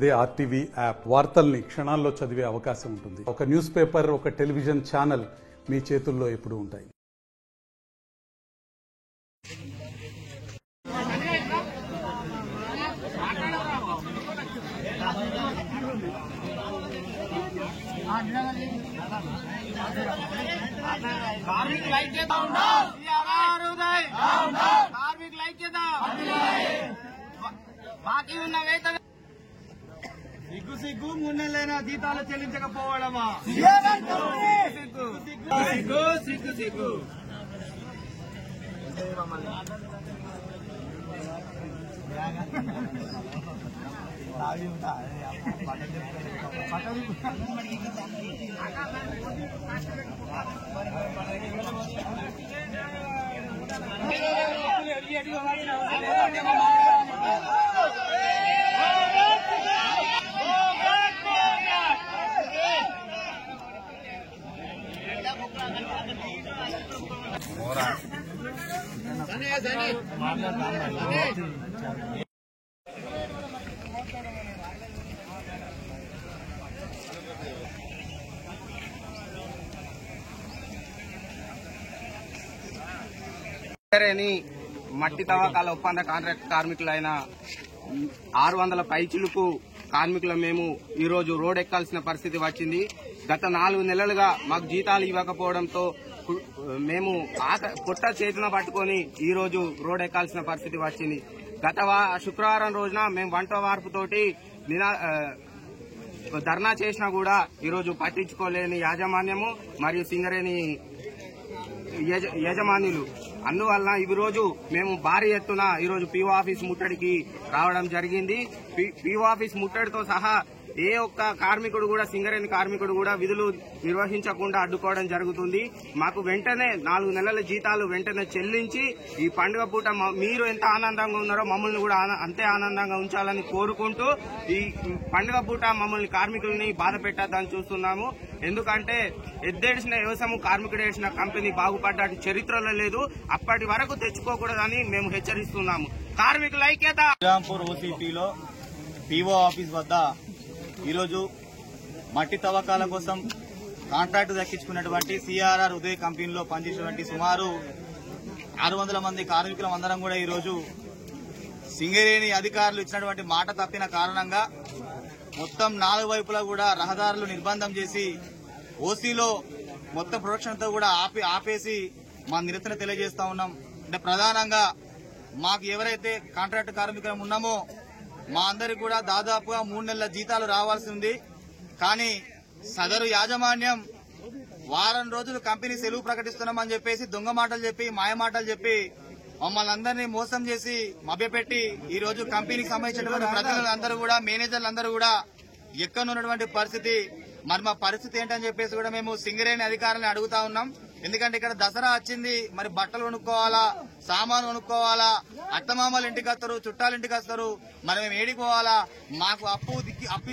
అదే RTV app వార్తల్ని క్షణాల్లో చదివే అవకాశం ఉంటుంది. ఒక న్యూస్ పేపర్, ఒక టెలివిజన్ ఛానల్ మీ చేతుల్లో ఎప్పుడూ ఉంటాయి. కార్మిక ఐక్యత కార్మిక ఐక్యత బాకీ ఉన్న వేతన సిగ్గు మున్నెలైనా జీతాలు చెల్లించకపోవడమా సిగ్గు మట్టి తవ్వకాల ఒప్పంద కాంట్రాక్ట్ కార్మికులైన 600 పైచిలుకు కార్మికులు మేము ఈ రోజు రోడ్ ఎక్కాల్సిన పరిస్థితి వచ్చింది. గత 4 నెలలుగా మాకు జీతాలు ఇవ్వకపోవడంతో మేము పొట్ట చేతున పట్టుకుని ఈ రోజు రోడ్ ఎక్కాల్సిన పరిస్థితి వచ్చింది. గత శుక్రవారం రోజున మేము వంట వార్పుతోటి ధర్నా చేసినా కూడా ఈరోజు పట్టించుకోలేని యాజమాన్యము మరియు సింగరేణి యజమానులు. అందువల్ల ఈ రోజు మేము భారీ ఎత్తున ఈరోజు పీఓ ఆఫీస్ ముట్టడికి రావడం జరిగింది. పీఓ ఆఫీస్ ముట్టడితో సహా ఏ ఒక్క కార్మికుడు కూడా, సింగరేణి కార్మికుడు కూడా విధులు నిర్వహించకుండా అడ్డుకోవడం జరుగుతుంది. మాకు వెంటనే 4 నెలల జీతాలు వెంటనే చెల్లించి ఈ పండుగ పూట మీరు ఎంత ఆనందంగా ఉన్నారో మమ్మల్ని కూడా అంతే ఆనందంగా ఉంచాలని కోరుకుంటూ ఈ పండుగ పూట మమ్మల్ని కార్మికుల్ని బాధ పెట్టద్దని చూస్తున్నాము. ఎందుకంటే ఎద్దేడిసిన వ్యవసాయం కార్మికుడు వేసిన కంపెనీ బాగుపడ్డ చరిత్రలో లేదు. అప్పటి వరకు తెచ్చుకోకూడదని మేము హెచ్చరిస్తున్నాము. కార్మికుల ఐక్యత. శ్రీరాంపూర్ ఓసీపీలో పీఓ ఆఫీస్ వద్ద ఈరోజు మట్టి తవ్వకాల కోసం కాంట్రాక్టు దక్కించుకున్నటువంటి సిఆర్ఆర్ ఉదయ్ కంపెనీలో పనిచేసినటువంటి సుమారు 600 మంది కార్మికులం అందరం కూడా ఈరోజు సింగరేణి అధికారులు ఇచ్చినటువంటి మాట తప్పిన కారణంగా మొత్తం 4 వైపులా కూడా రహదారులు నిర్బంధం చేసి ఓసీలో మొత్తం ప్రొడక్షన్తో కూడా ఆపేసి మా నిరసన తెలియజేస్తా ఉన్నాం. అంటే ప్రధానంగా మాకు ఎవరైతే కాంట్రాక్టు కార్మికులం ఉన్నామో మా అందరికి కూడా దాదాపుగా 3 నెలల జీతాలు రావాల్సి ఉంది. కానీ సదరు యాజమాన్యం వారం రోజులు కంపెనీ సెలవు ప్రకటిస్తున్నామని చెప్పేసి దొంగ మాటలు చెప్పి, మాయ మాటలు చెప్పి మమ్మల్ని అందరినీ మోసం చేసి మభ్యపెట్టి ఈ రోజు కంపెనీకి సంబంధించినటువంటి ప్రతినిధులందరూ కూడా, మేనేజర్లందరూ కూడా ఎక్కనున్నటువంటి పరిస్థితి. మరి మా పరిస్థితి ఏంటని చెప్పేసి కూడా మేము సింగరేణి అధికారులను అడుగుతా ఉన్నాం. ఎందుకంటే ఇక్కడ దసరా వచ్చింది, మరి బట్టలు కొనుక్కోవాలా, సామాను కొనుక్కోవాలా, అత్తమామలు ఇంటికి వస్తారు, చుట్టాలు ఇంటికి వస్తారు, మరి మేము ఏడిపోవాలా, మాకు అప్పు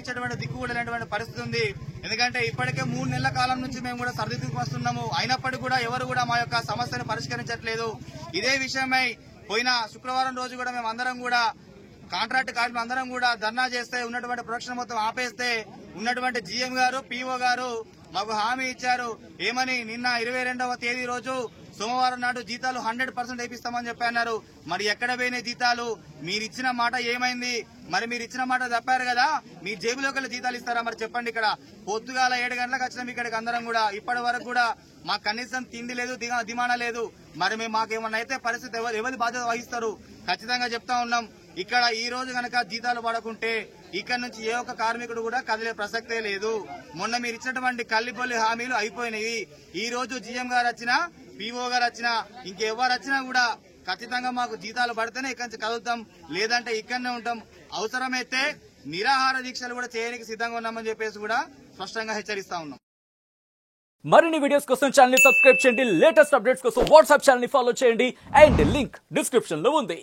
ఇచ్చేటువంటి దిక్కు కూడా లేనటువంటి పరిస్థితి ఉంది. ఎందుకంటే ఇప్పటికే 3 నెలల కాలం నుంచి మేము కూడా సరిదిద్దుకు వస్తున్నాము. అయినప్పటికీ కూడా ఎవరు కూడా మా యొక్క సమస్యను పరిష్కరించట్లేదు. ఇదే విషయమై పోయిన శుక్రవారం రోజు కూడా మేము అందరం కూడా కాంట్రాక్ట్ కార్మికులు అందరం కూడా ధర్నా చేస్తే ఉన్నటువంటి ప్రొడక్షన్ మొత్తం ఆపేస్తే ఉన్నటువంటి జీఎం గారు, పీఓ గారు మాకు హామీ ఇచ్చారు. ఏమని, నిన్న 22వ తేదీ రోజు సోమవారం నాడు జీతాలు 100% వేపిస్తామని చెప్పి అన్నారు. మరి ఎక్కడ పోయినాయి జీతాలు? మీరిచ్చిన మాట ఏమైంది? మరి మీరు ఇచ్చిన మాట తప్పారు కదా, మీ జేబులోకి వెళ్ళి జీతాలు ఇస్తారా? మరి చెప్పండి. ఇక్కడ పొద్దుగాల 7 గంటలకు వచ్చినాం ఇక్కడికి అందరం కూడా. ఇప్పటి వరకు కూడా మాకు కనీసం తిండి లేదు, దిమానా లేదు. మరి మేము మాకేమన్నా అయితే పరిస్థితి ఎవరి బాధ్యత వహిస్తారు? ఖచ్చితంగా చెప్తా ఉన్నాం. ఇక్కడ ఈ రోజు గనక జీతాలు పడకుంటే ఇక్కడ నుంచి ఏ ఒక్క కార్మికుడు కూడా కదిలే ప్రసక్తే లేదు. మొన్న మీరు ఇచ్చినటువంటి కల్లిపల్లి హామీలు అయిపోయినాయి. ఈ రోజు జీఎం గారు వచ్చినా, పీఓ గారు వచ్చినా, ఇంకెవరు వచ్చినా కూడా ఖచ్చితంగా మాకు జీతాలు పడితేనే ఇక్కడి నుంచి కదులుతాం, లేదంటే ఇక్కడనే ఉంటాం. అవసరమైతే నిరాహార దీక్షలు కూడా చేయడానికి సిద్ధంగా ఉన్నామని చెప్పేసి కూడా స్పష్టంగా హెచ్చరిస్తా ఉన్నాం. మరిన్ని వీడియోస్ కోసం ఛానల్ ని సబ్స్క్రైబ్ చేయండి. లేటెస్ట్ అప్డేట్స్ కోసం వాట్సాప్ ఛానల్ ని ఫాలో చేయండి. అండ్ లింక్ డిస్క్రిప్షన్ లో ఉంది.